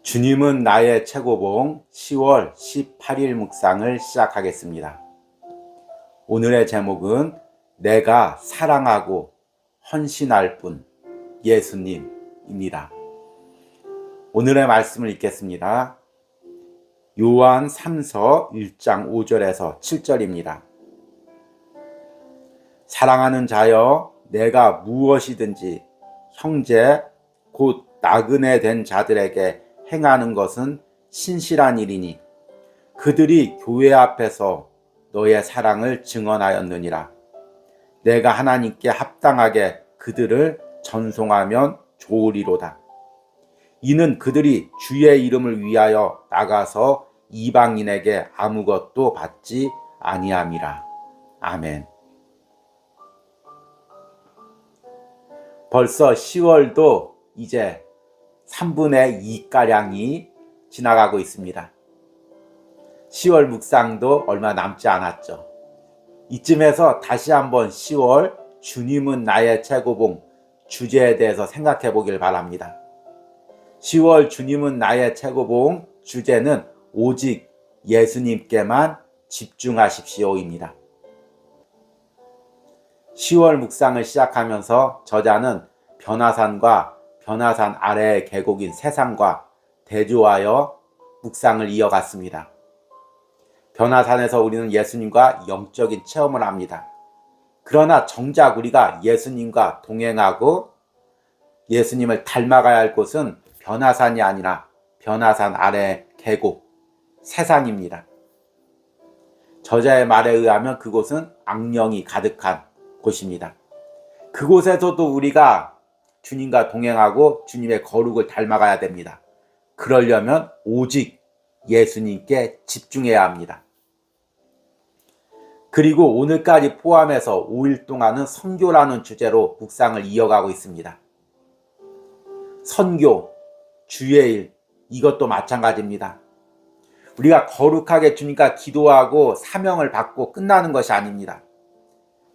주님은 나의 최고봉 10월 18일 묵상을 시작하겠습니다. 오늘의 제목은 내가 사랑하고 헌신할 분 예수님입니다. 오늘의 말씀을 읽겠습니다. 요한 3서 1장 5절에서 7절입니다. 사랑하는 자여, 내가 무엇이든지 형제 곧 나그네 된 자들에게 행하는 것은 신실한 일이니 그들이 교회 앞에서 너의 사랑을 증언하였느니라. 내가 하나님께 합당하게 그들을 전송하면 좋으리로다. 이는 그들이 주의 이름을 위하여 나가서 이방인에게 아무것도 받지 아니함이라. 아멘. 벌써 10월도 이제 3분의 2가량이 지나가고 있습니다. 10월 묵상도 얼마 남지 않았죠. 이쯤에서 다시 한번 10월 주님은 나의 최고봉 주제에 대해서 생각해 보길 바랍니다. 10월 주님은 나의 최고봉 주제는 오직 예수님께만 집중하십시오입니다. 10월 묵상을 시작하면서 저자는 변화산과 변화산 아래의 계곡인 세상과 대조하여 묵상을 이어갔습니다. 변화산에서 우리는 예수님과 영적인 체험을 합니다. 그러나 정작 우리가 예수님과 동행하고 예수님을 닮아가야 할 곳은 변화산이 아니라 변화산 아래의 계곡, 세상입니다. 저자의 말에 의하면 그곳은 악령이 가득한 곳입니다. 그곳에서도 우리가 주님과 동행하고 주님의 거룩을 닮아가야 됩니다. 그러려면 오직 예수님께 집중해야 합니다. 그리고 오늘까지 포함해서 5일 동안은 선교라는 주제로 묵상을 이어가고 있습니다. 선교, 주의 일, 이것도 마찬가지입니다. 우리가 거룩하게 주님과 기도하고 사명을 받고 끝나는 것이 아닙니다.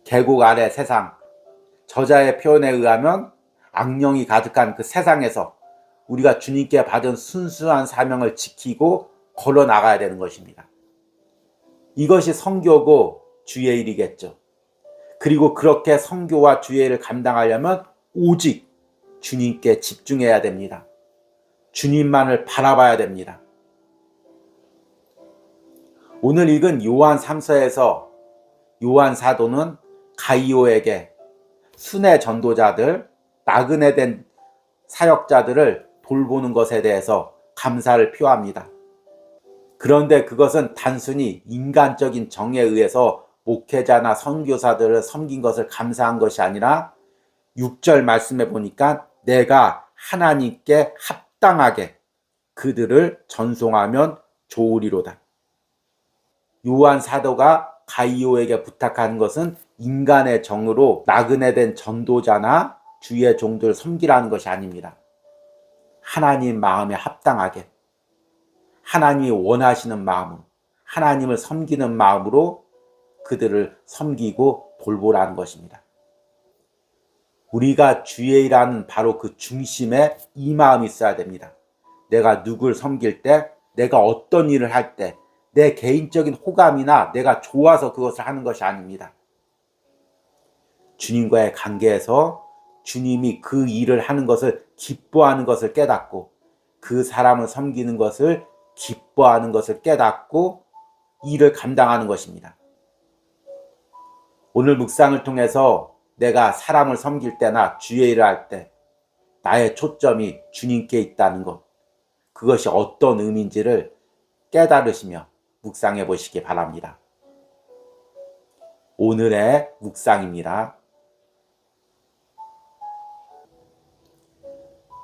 계곡 아래 세상, 저자의 표현에 의하면 악령이 가득한 그 세상에서 우리가 주님께 받은 순수한 사명을 지키고 걸어 나가야 되는 것입니다. 이것이 선교고 주의 일이겠죠. 그리고 그렇게 선교와 주의 일을 감당하려면 오직 주님께 집중해야 됩니다. 주님만을 바라봐야 됩니다. 오늘 읽은 요한 3서에서 요한 사도는 가이오에게 순회 전도자들, 나그네 된 사역자들을 돌보는 것에 대해서 감사를 표합니다. 그런데 그것은 단순히 인간적인 정에 의해서 목회자나 선교사들을 섬긴 것을 감사한 것이 아니라 6절 말씀에 보니까 내가 하나님께 합당하게 그들을 전송하면 좋으리로다. 요한 사도가 가이오에게 부탁하는 것은 인간의 정으로 나그네 된 전도자나 주의 종들을 섬기라는 것이 아닙니다. 하나님 마음에 합당하게, 하나님이 원하시는 마음으로, 하나님을 섬기는 마음으로 그들을 섬기고 돌보라는 것입니다. 우리가 주의 일하는 바로 그 중심에 이 마음이 있어야 됩니다. 내가 누굴 섬길 때, 내가 어떤 일을 할 때, 내 개인적인 호감이나 내가 좋아서 그것을 하는 것이 아닙니다. 주님과의 관계에서 주님이 그 일을 하는 것을 기뻐하는 것을 깨닫고 그 사람을 섬기는 것을 기뻐하는 것을 깨닫고 일을 감당하는 것입니다. 오늘 묵상을 통해서 내가 사람을 섬길 때나 주의 일을 할 때 나의 초점이 주님께 있다는 것, 그것이 어떤 의미인지를 깨달으시며 묵상해 보시기 바랍니다. 오늘의 묵상입니다.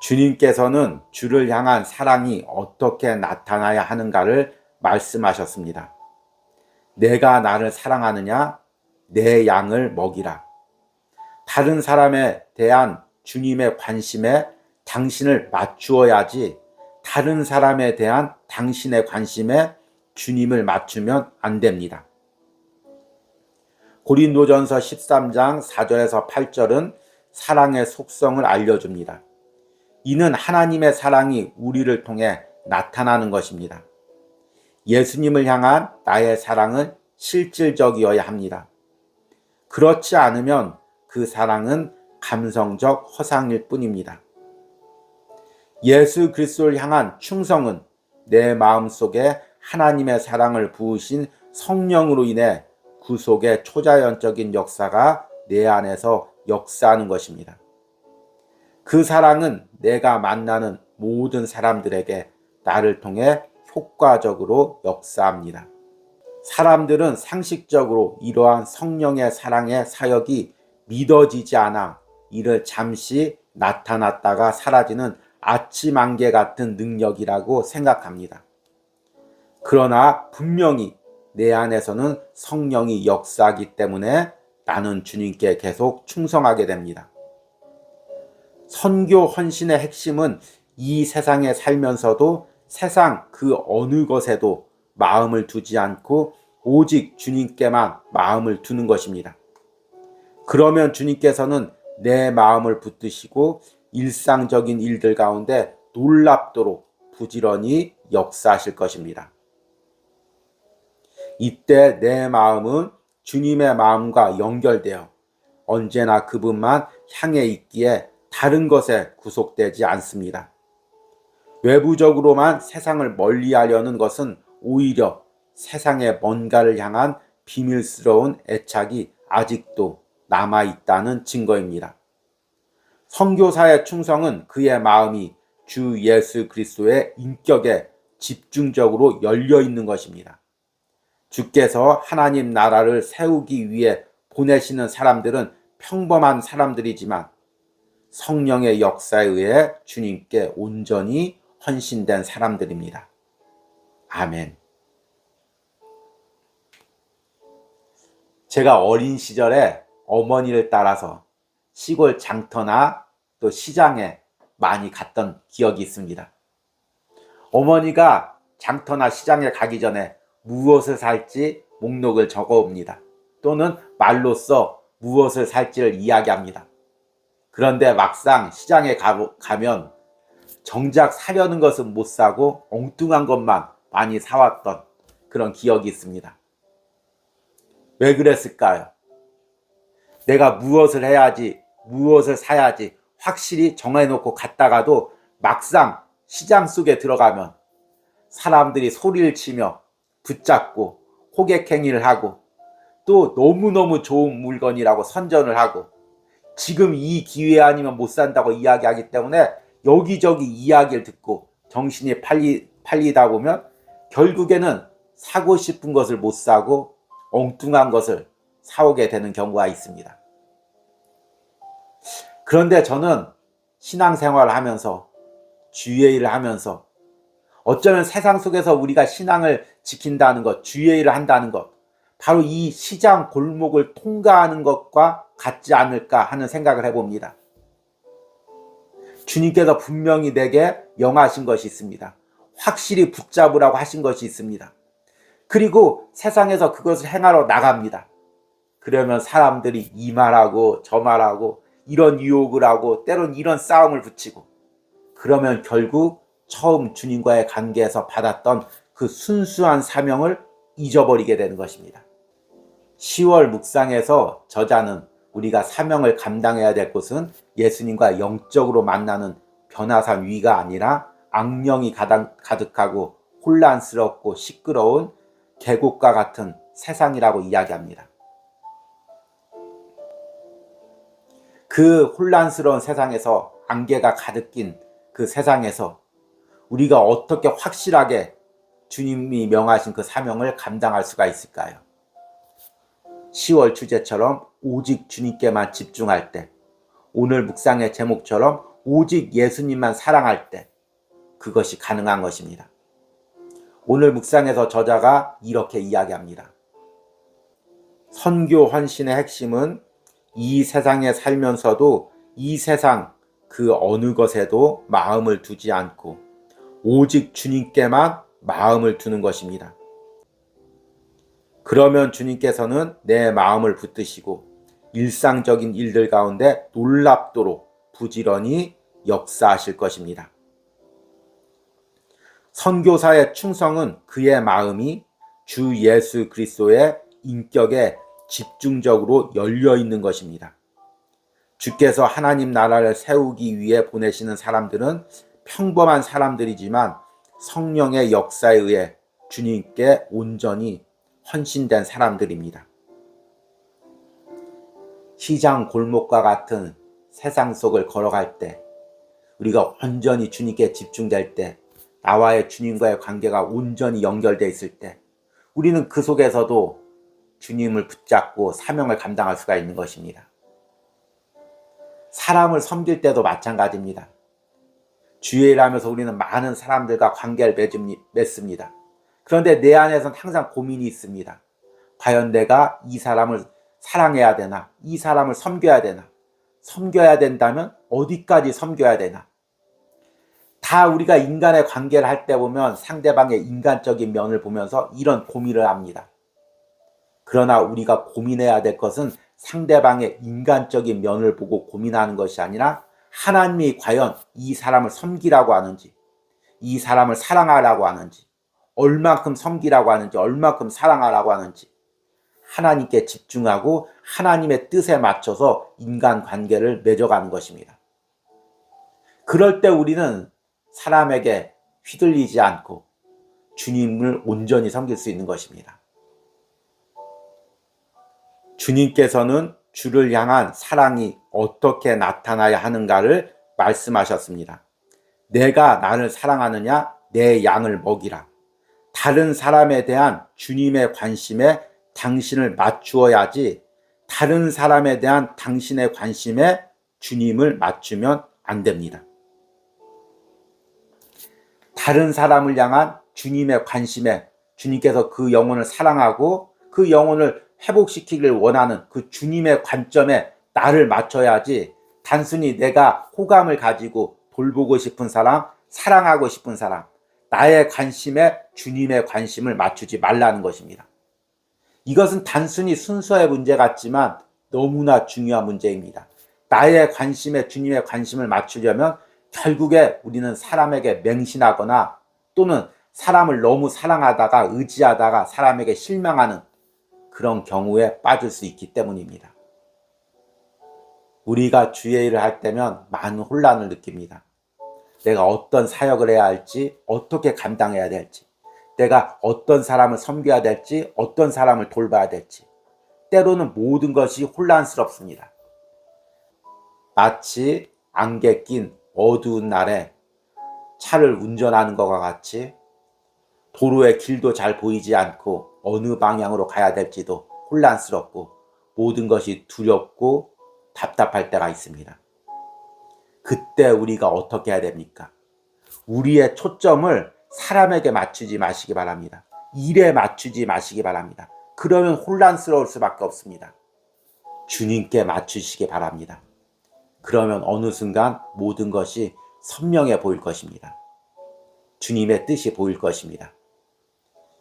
주님께서는 주를 향한 사랑이 어떻게 나타나야 하는가를 말씀하셨습니다. 내가 나를 사랑하느냐? 내 양을 먹이라. 다른 사람에 대한 주님의 관심에 당신을 맞추어야지 다른 사람에 대한 당신의 관심에 주님을 맞추면 안 됩니다. 고린도전서 13장 4절에서 8절은 사랑의 속성을 알려줍니다. 이는 하나님의 사랑이 우리를 통해 나타나는 것입니다. 예수님을 향한 나의 사랑은 실질적이어야 합니다. 그렇지 않으면 그 사랑은 감성적 허상일 뿐입니다. 예수 그리스도를 향한 충성은 내 마음속에 하나님의 사랑을 부으신 성령으로 인해 구속의 초자연적인 역사가 내 안에서 역사하는 것입니다. 그 사랑은 내가 만나는 모든 사람들에게 나를 통해 효과적으로 역사합니다. 사람들은 상식적으로 이러한 성령의 사랑의 사역이 믿어지지 않아 이를 잠시 나타났다가 사라지는 아침 안개 같은 능력이라고 생각합니다. 그러나 분명히 내 안에서는 성령이 역사하기 때문에 나는 주님께 계속 충성하게 됩니다. 선교 헌신의 핵심은 이 세상에 살면서도 세상 그 어느 것에도 마음을 두지 않고 오직 주님께만 마음을 두는 것입니다. 그러면 주님께서는 내 마음을 붙드시고 일상적인 일들 가운데 놀랍도록 부지런히 역사하실 것입니다. 이때 내 마음은 주님의 마음과 연결되어 언제나 그분만 향해 있기에 다른 것에 구속되지 않습니다. 외부적으로만 세상을 멀리하려는 것은 오히려 세상의 뭔가를 향한 비밀스러운 애착이 아직도 남아있다는 증거입니다. 선교사의 충성은 그의 마음이 주 예수 그리스도의 인격에 집중적으로 열려 있는 것입니다. 주께서 하나님 나라를 세우기 위해 보내시는 사람들은 평범한 사람들이지만 성령의 역사에 의해 주님께 온전히 헌신된 사람들입니다. 아멘. 제가 어린 시절에 어머니를 따라서 시골 장터나 또 시장에 많이 갔던 기억이 있습니다. 어머니가 장터나 시장에 가기 전에 무엇을 살지 목록을 적어 옵니다. 또는 말로써 무엇을 살지를 이야기합니다. 그런데 막상 시장에 가면 정작 사려는 것은 못 사고 엉뚱한 것만 많이 사왔던 그런 기억이 있습니다. 왜 그랬을까요? 내가 무엇을 해야지, 무엇을 사야지 확실히 정해놓고 갔다가도 막상 시장 속에 들어가면 사람들이 소리를 치며 붙잡고 호객행위를 하고 또 너무너무 좋은 물건이라고 선전을 하고 지금 이 기회 아니면 못 산다고 이야기하기 때문에 여기저기 이야기를 듣고 정신이 팔리다 보면 결국에는 사고 싶은 것을 못 사고 엉뚱한 것을 사오게 되는 경우가 있습니다. 그런데 저는 신앙생활을 하면서 주의 일을 하면서 어쩌면 세상 속에서 우리가 신앙을 지킨다는 것, 주의 일을 한다는 것, 바로 이 시장 골목을 통과하는 것과 같지 않을까 하는 생각을 해봅니다. 주님께서 분명히 내게 명하신 것이 있습니다. 확실히 붙잡으라고 하신 것이 있습니다. 그리고 세상에서 그것을 행하러 나갑니다. 그러면 사람들이 이 말하고 저 말하고 이런 유혹을 하고 때론 이런 싸움을 붙이고 그러면 결국 처음 주님과의 관계에서 받았던 그 순수한 사명을 잊어버리게 되는 것입니다. 10월 묵상에서 저자는 우리가 사명을 감당해야 될 곳은 예수님과 영적으로 만나는 변화산 위가 아니라 악령이 가득하고 혼란스럽고 시끄러운 계곡과 같은 세상이라고 이야기합니다. 그 혼란스러운 세상에서 안개가 가득 낀 그 세상에서 우리가 어떻게 확실하게 주님이 명하신 그 사명을 감당할 수가 있을까요? 10월 주제처럼 오직 주님께만 집중할 때, 오늘 묵상의 제목처럼 오직 예수님만 사랑할 때 그것이 가능한 것입니다. 오늘 묵상에서 저자가 이렇게 이야기합니다. 선교 헌신의 핵심은 이 세상에 살면서도 이 세상 그 어느 것에도 마음을 두지 않고 오직 주님께만 마음을 두는 것입니다. 그러면 주님께서는 내 마음을 붙드시고 일상적인 일들 가운데 놀랍도록 부지런히 역사하실 것입니다. 선교사의 충성은 그의 마음이 주 예수 그리스도의 인격에 집중적으로 열려 있는 것입니다. 주께서 하나님 나라를 세우기 위해 보내시는 사람들은 평범한 사람들이지만 성령의 역사에 의해 주님께 온전히 헌신된 사람들입니다. 시장 골목과 같은 세상 속을 걸어갈 때, 우리가 온전히 주님께 집중될 때, 나와의 주님과의 관계가 온전히 연결되어 있을 때, 우리는 그 속에서도 주님을 붙잡고 사명을 감당할 수가 있는 것입니다. 사람을 섬길 때도 마찬가지입니다. 주의 일하면서 우리는 많은 사람들과 관계를 맺습니다. 그런데 내 안에서는 항상 고민이 있습니다. 과연 내가 이 사람을 사랑해야 되나? 이 사람을 섬겨야 되나? 섬겨야 된다면 어디까지 섬겨야 되나? 다 우리가 인간의 관계를 할 때 보면 상대방의 인간적인 면을 보면서 이런 고민을 합니다. 그러나 우리가 고민해야 될 것은 상대방의 인간적인 면을 보고 고민하는 것이 아니라 하나님이 과연 이 사람을 섬기라고 하는지, 이 사람을 사랑하라고 하는지, 얼마큼 섬기라고 하는지, 얼마큼 사랑하라고 하는지 하나님께 집중하고 하나님의 뜻에 맞춰서 인간관계를 맺어가는 것입니다. 그럴 때 우리는 사람에게 휘둘리지 않고 주님을 온전히 섬길 수 있는 것입니다. 주님께서는 주를 향한 사랑이 어떻게 나타나야 하는가를 말씀하셨습니다. 내가 나를 사랑하느냐? 내 양을 먹이라. 다른 사람에 대한 주님의 관심에 당신을 맞추어야지 다른 사람에 대한 당신의 관심에 주님을 맞추면 안 됩니다. 다른 사람을 향한 주님의 관심에 주님께서 그 영혼을 사랑하고 그 영혼을 회복시키기를 원하는 그 주님의 관점에 나를 맞춰야지 단순히 내가 호감을 가지고 돌보고 싶은 사람, 사랑하고 싶은 사람, 나의 관심에 주님의 관심을 맞추지 말라는 것입니다. 이것은 단순히 순서의 문제 같지만 너무나 중요한 문제입니다. 나의 관심에 주님의 관심을 맞추려면 결국에 우리는 사람에게 맹신하거나 또는 사람을 너무 사랑하다가 의지하다가 사람에게 실망하는 그런 경우에 빠질 수 있기 때문입니다. 우리가 주의 일을 할 때면 많은 혼란을 느낍니다. 내가 어떤 사역을 해야 할지, 어떻게 감당해야 될지, 내가 어떤 사람을 섬겨야 될지, 어떤 사람을 돌봐야 될지, 때로는 모든 것이 혼란스럽습니다. 마치 안개 낀 어두운 날에 차를 운전하는 것과 같이 도로의 길도 잘 보이지 않고 어느 방향으로 가야 될지도 혼란스럽고 모든 것이 두렵고 답답할 때가 있습니다. 그때 우리가 어떻게 해야 됩니까? 우리의 초점을 사람에게 맞추지 마시기 바랍니다. 일에 맞추지 마시기 바랍니다. 그러면 혼란스러울 수밖에 없습니다. 주님께 맞추시기 바랍니다. 그러면 어느 순간 모든 것이 선명해 보일 것입니다. 주님의 뜻이 보일 것입니다.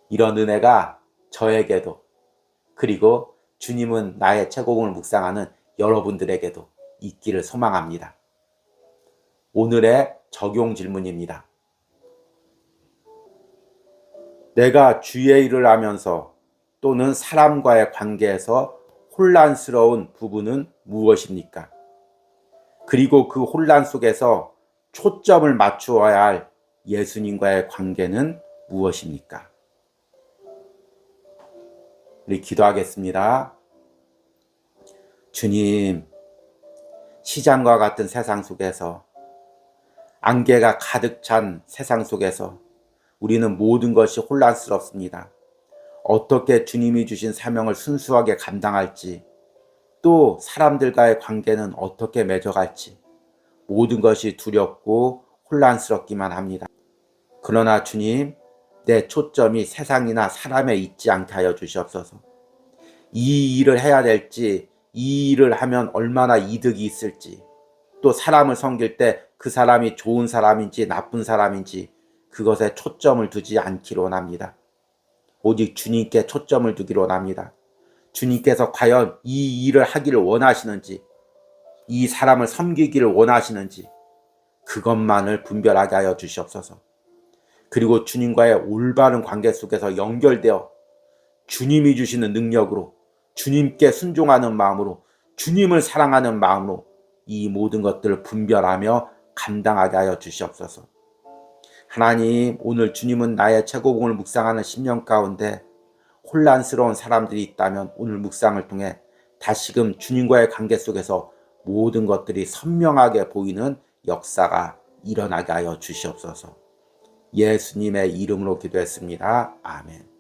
이런 은혜가 저에게도 그리고 주님은 나의 최고봉을 묵상하는 여러분들에게도 있기를 소망합니다. 오늘의 적용 질문입니다. 내가 주의 일을 하면서 또는 사람과의 관계에서 혼란스러운 부분은 무엇입니까? 그리고 그 혼란 속에서 초점을 맞추어야 할 예수님과의 관계는 무엇입니까? 우리 기도하겠습니다. 주님, 시장과 같은 세상 속에서 안개가 가득 찬 세상 속에서 우리는 모든 것이 혼란스럽습니다. 어떻게 주님이 주신 사명을 순수하게 감당할지, 또 사람들과의 관계는 어떻게 맺어갈지 모든 것이 두렵고 혼란스럽기만 합니다. 그러나 주님, 내 초점이 세상이나 사람에 있지 않게 하여 주시옵소서. 이 일을 해야 될지, 이 일을 하면 얼마나 이득이 있을지, 또 사람을 섬길 때 그 사람이 좋은 사람인지 나쁜 사람인지 그것에 초점을 두지 않기로 원합니다. 오직 주님께 초점을 두기로 원합니다. 주님께서 과연 이 일을 하기를 원하시는지, 이 사람을 섬기기를 원하시는지 그것만을 분별하게 하여 주시옵소서. 그리고 주님과의 올바른 관계 속에서 연결되어 주님이 주시는 능력으로, 주님께 순종하는 마음으로, 주님을 사랑하는 마음으로 이 모든 것들을 분별하며 감당하게 하여 주시옵소서. 하나님, 오늘 주님은 나의 최고봉을 묵상하는 10년 가운데 혼란스러운 사람들이 있다면 오늘 묵상을 통해 다시금 주님과의 관계 속에서 모든 것들이 선명하게 보이는 역사가 일어나게 하여 주시옵소서. 예수님의 이름으로 기도했습니다. 아멘.